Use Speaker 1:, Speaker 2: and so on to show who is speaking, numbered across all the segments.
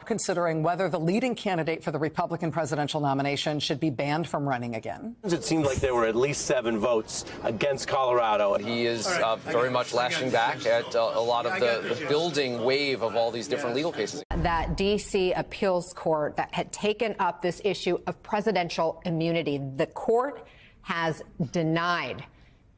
Speaker 1: considering whether the leading candidate for the Republican presidential nomination should be banned from running again.
Speaker 2: It seemed like there were at least 7 votes against Colorado.
Speaker 3: He is very much lashing back at a lot of the building wave of all these different legal cases.
Speaker 4: That D.C. appeals court that had taken up this issue of presidential immunity, the court has denied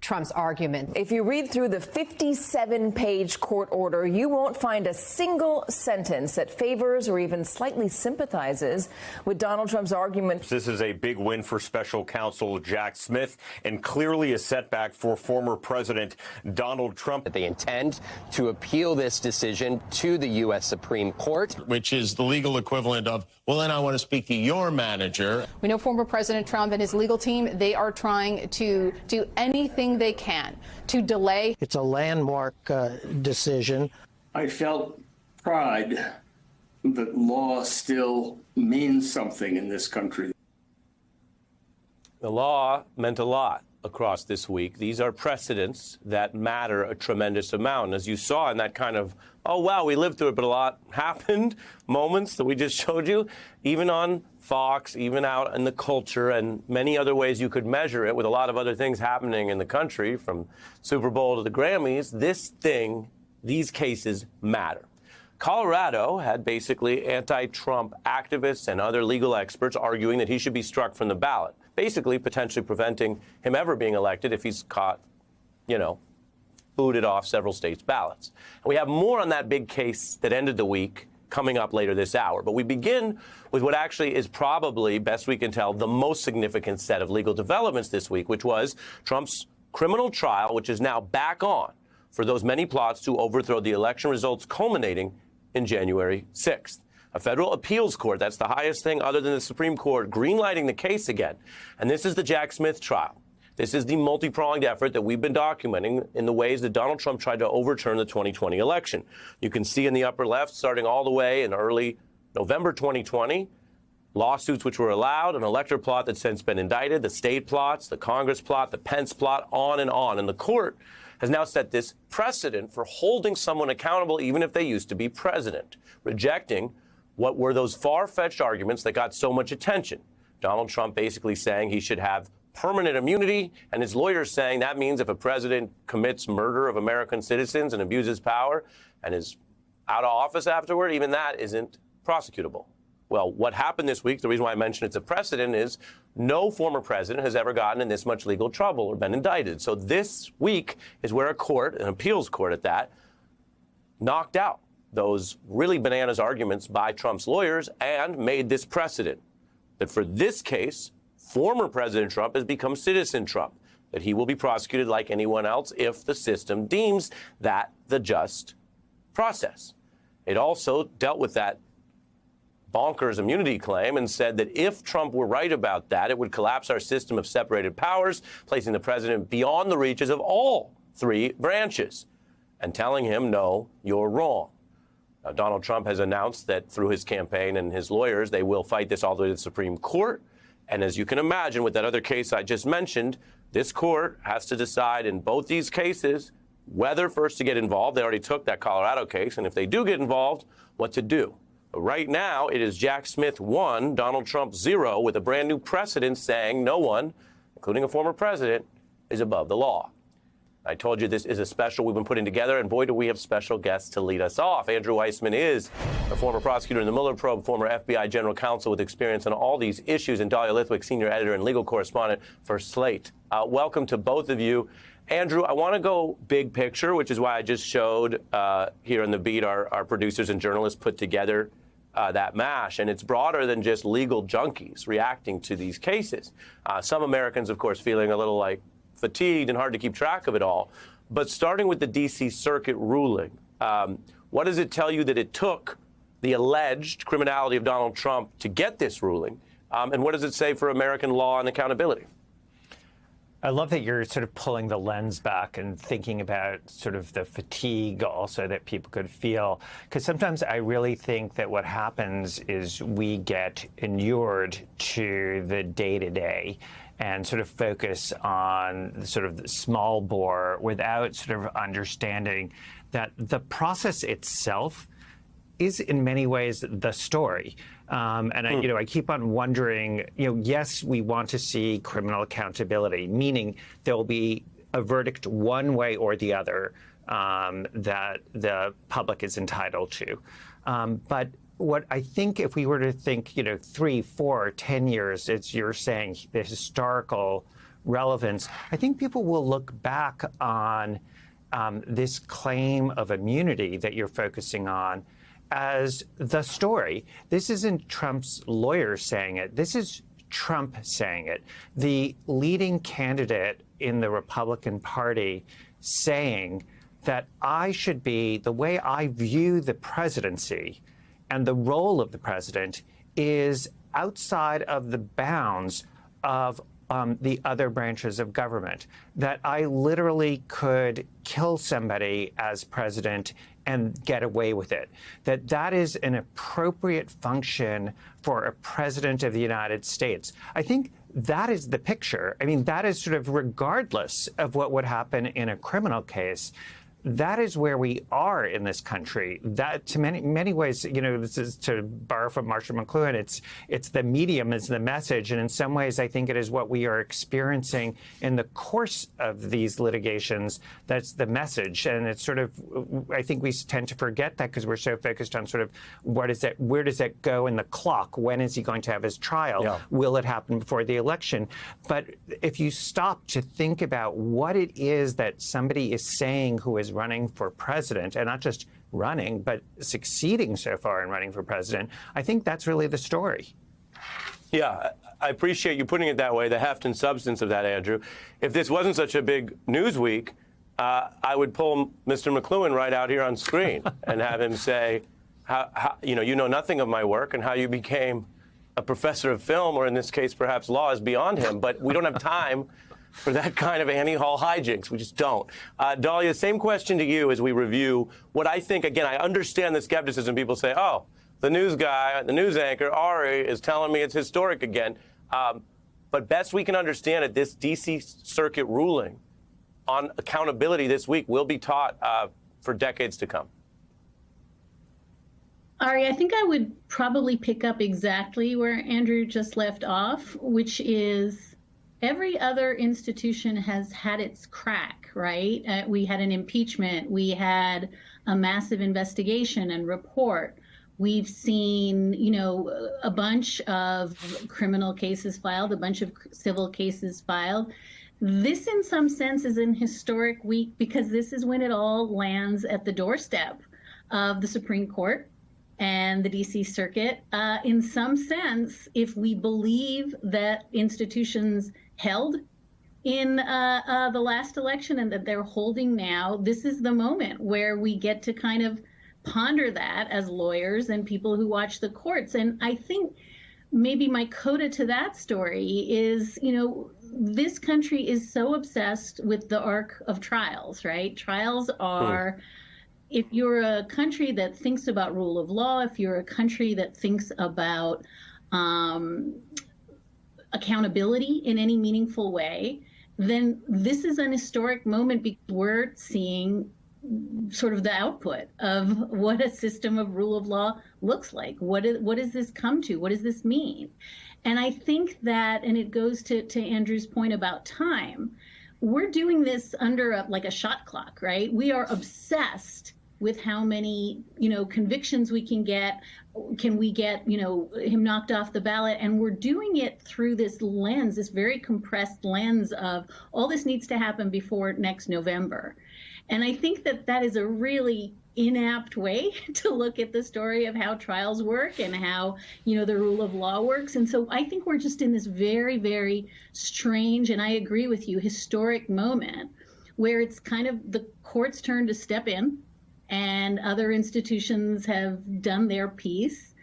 Speaker 4: Trump's argument.
Speaker 5: If you read through the 57-page court order, you won't find a single sentence that favors or even slightly sympathizes with Donald Trump's argument.
Speaker 6: This is a big win for special counsel Jack Smith and clearly a setback for former President Donald Trump.
Speaker 3: They intend to appeal this decision to the U.S. Supreme Court,
Speaker 7: which is the legal equivalent of, well, then I want to speak to your manager.
Speaker 8: We know former President Trump and his legal team, they are trying to do anything they can to delay.
Speaker 9: It's a landmark decision.
Speaker 10: I felt pride that law still means something in this country.
Speaker 2: The law meant a lot across this week. These are precedents that matter a tremendous amount. As you saw in that kind of, oh, wow, we lived through it, but a lot happened, moments that we just showed you, even on Fox, even out in the culture, and many other ways you could measure it with a lot of other things happening in the country, from Super Bowl to the Grammys. These cases matter. Colorado had basically anti-Trump activists and other legal experts arguing that he should be struck from the ballot, basically potentially preventing him ever being elected if he's caught, booted off several states' ballots. And we have more on that big case that ended the week coming up later this hour. But we begin with what actually is probably, best we can tell, the most significant set of legal developments this week, which was Trump's criminal trial, which is now back on for those many plots to overthrow the election results culminating in January 6th. A federal appeals court, that's the highest thing other than the Supreme Court, greenlighting the case again. And this is the Jack Smith trial. This is the multi-pronged effort that we've been documenting in the ways that Donald Trump tried to overturn the 2020 election. You can see in the upper left, starting all the way in early November 2020, lawsuits which were allowed, an elector plot that's since been indicted, the state plots, the Congress plot, the Pence plot, on and on. And the court has now set this precedent for holding someone accountable even if they used to be president, rejecting what were those far-fetched arguments that got so much attention. Donald Trump basically saying he should have permanent immunity, and his lawyers saying that means if a president commits murder of American citizens and abuses power and is out of office afterward, even that isn't prosecutable. Well, what happened this week, the reason why I mention it's a precedent, is no former president has ever gotten in this much legal trouble or been indicted. So this week is where a court, an appeals court at that, knocked out those really bananas arguments by Trump's lawyers and made this precedent that for this case, former President Trump has become citizen Trump, that he will be prosecuted like anyone else if the system deems that the just process. It also dealt with that bonkers immunity claim and said that if Trump were right about that, it would collapse our system of separated powers, placing the president beyond the reaches of all 3 branches and telling him, no, you're wrong. Now, Donald Trump has announced that through his campaign and his lawyers, they will fight this all the way to the Supreme Court. And as you can imagine, with that other case I just mentioned, this court has to decide in both these cases whether first to get involved. They already took that Colorado case. And if they do get involved, what to do. But right now, it is Jack Smith 1, Donald Trump 0, with a brand new precedent saying no one, including a former president, is above the law. I told you this is a special we've been putting together, and boy, do we have special guests to lead us off. Andrew Weissmann is a former prosecutor in the Mueller probe, former FBI general counsel with experience on all these issues, and Dahlia Lithwick, senior editor and legal correspondent for Slate. Welcome to both of you. Andrew, I want to go big picture, which is why I just showed here in the beat our producers and journalists put together that mash, and it's broader than just legal junkies reacting to these cases. Some Americans, of course, feeling a little like fatigued and hard to keep track of it all. But starting with the D.C. Circuit ruling, what does it tell you that it took the alleged criminality of Donald Trump to get this ruling? And what does it say for American law and accountability?
Speaker 11: I love that you're sort of pulling the lens back and thinking about sort of the fatigue also that people could feel. Because sometimes I really think that what happens is we get inured to the day-to-day and sort of focus on sort of the small bore without sort of understanding that the process itself is in many ways the story. I keep on wondering, yes, we want to see criminal accountability, meaning there will be a verdict one way or the other that the public is entitled to. But what I think, if we were to think, 3, 4, 10 years, it's, you're saying, the historical relevance, I think people will look back on this claim of immunity that you're focusing on as the story. This isn't Trump's lawyers saying it. This is Trump saying it. The leading candidate in the Republican Party saying that I should be, the way I view the presidency and the role of the president is outside of the bounds of the other branches of government, that I literally could kill somebody as president and get away with it, that is an appropriate function for a president of the United States. I think that is the picture. I mean, that is sort of regardless of what would happen in a criminal case. That is where we are in this country. That, to many ways, this is to borrow from Marshall McLuhan. It's the medium, it's the message, and in some ways, I think it is what we are experiencing in the course of these litigations. That's the message, and it's sort of, I think we tend to forget that because we're so focused on sort of where does that go in the clock? When is he going to have his trial? Yeah. Will it happen before the election? But if you stop to think about what it is that somebody is saying who is running for president, and not just running, but succeeding so far in running for president, I think that's really the story.
Speaker 2: Yeah, I appreciate you putting it that way, the heft and substance of that, Andrew. If this wasn't such a big news week, I would pull Mr. McLuhan right out here on screen and have him say, how, you know nothing of my work, and how you became a professor of film, or in this case, perhaps law, is beyond him. But we don't have time for that kind of Annie Hall hijinks. We just don't. Dahlia, same question to you as we review what I think. Again, I understand the skepticism. People say, oh, the news guy, the news anchor, Ari, is telling me it's historic again. But best we can understand it, this D.C. Circuit ruling on accountability this week will be taught for decades to come.
Speaker 12: Ari, I think I would probably pick up exactly where Andrew just left off, which is every other institution has had its crack, right? We had an impeachment. We had a massive investigation and report. We've seen, a bunch of criminal cases filed, a bunch of civil cases filed. This, in some sense, is an historic week because this is when it all lands at the doorstep of the Supreme Court and the D.C. Circuit. In some sense, if we believe that institutions held in the last election and that they're holding now, this is the moment where we get to kind of ponder that as lawyers and people who watch the courts. And I think maybe my coda to that story is, this country is so obsessed with the arc of trials, right? Trials are, if you're a country that thinks about rule of law, if you're a country that thinks about accountability in any meaningful way, then this is an historic moment because we're seeing sort of the output of what a system of rule of law looks like. What does this come to? What does this mean? And I think that, and it goes to Andrew's point about time, we're doing this under a shot clock, right? We are obsessed with how many, convictions we can get. Can we get, him knocked off the ballot? And we're doing it through this lens, this very compressed lens of all this needs to happen before next November. And I think that is a really inapt way to look at the story of how trials work and how, the rule of law works. And so I think we're just in this very, very strange, and I agree with you, historic moment where it's kind of the court's turn to step in and other institutions have done their piece.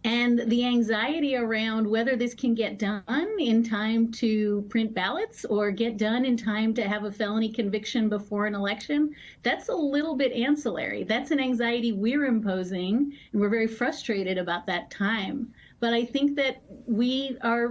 Speaker 12: And the anxiety around whether this can get done in time to print ballots or get done in time to have a felony conviction before an election, that's a little bit ancillary. That's an anxiety we're imposing, and we're very frustrated about that time. But I think that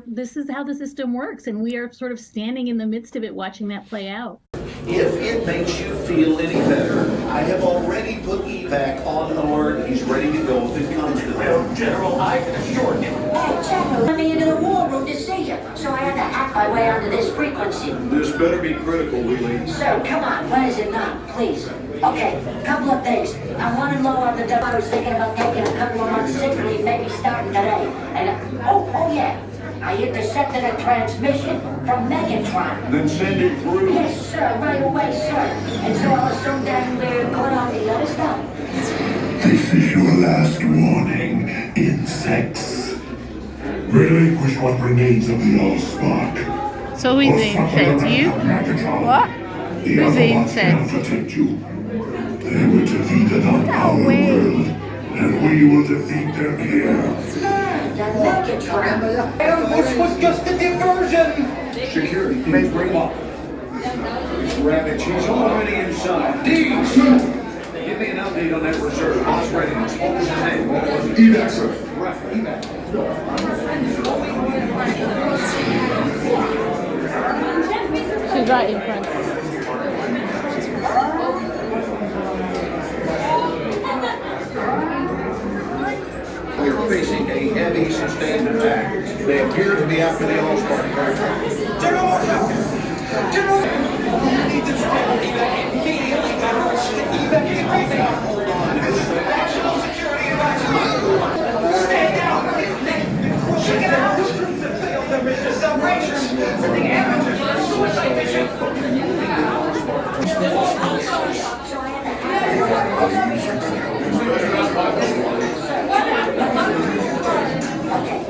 Speaker 12: this is how the system works, and we are sort of standing in the midst of it, watching that play out.
Speaker 13: If it makes you feel any better, I have already put evac on alert. He's ready to go if it comes to that. General, I can assure you.
Speaker 14: Hey, General, let me into the war room to see you, so I had to hack my way onto this frequency.
Speaker 13: This better be critical, Wheelie.
Speaker 14: Sir, come on, when is it not, please? Okay, couple of things. I wanted low on the dough. I was thinking about taking a couple of months sick leave, maybe starting today. And, oh yeah, I intercepted a transmission from Megatron.
Speaker 13: Then send it through.
Speaker 14: Yes, sir, right away, sir. And so I was so damn weird, going on the other stuff.
Speaker 15: This is your last warning, insects. Relinquish what remains of the Allspark.
Speaker 16: So who's the insect? You? What? Who's the insect?
Speaker 15: Protect you. They will defeat it on our world, and we will defeat them here.
Speaker 13: This was just a diversion. Security, may bring up. Rabbit, she's already inside. Deeds! Give me an update on that reserve. Boss readiness. What was his name? What was it?
Speaker 15: Evac, sir.
Speaker 13: Right, evac.
Speaker 16: She's right in front.
Speaker 13: We are facing a heavy sustained attack. They appear to be after the Allspark. General! General!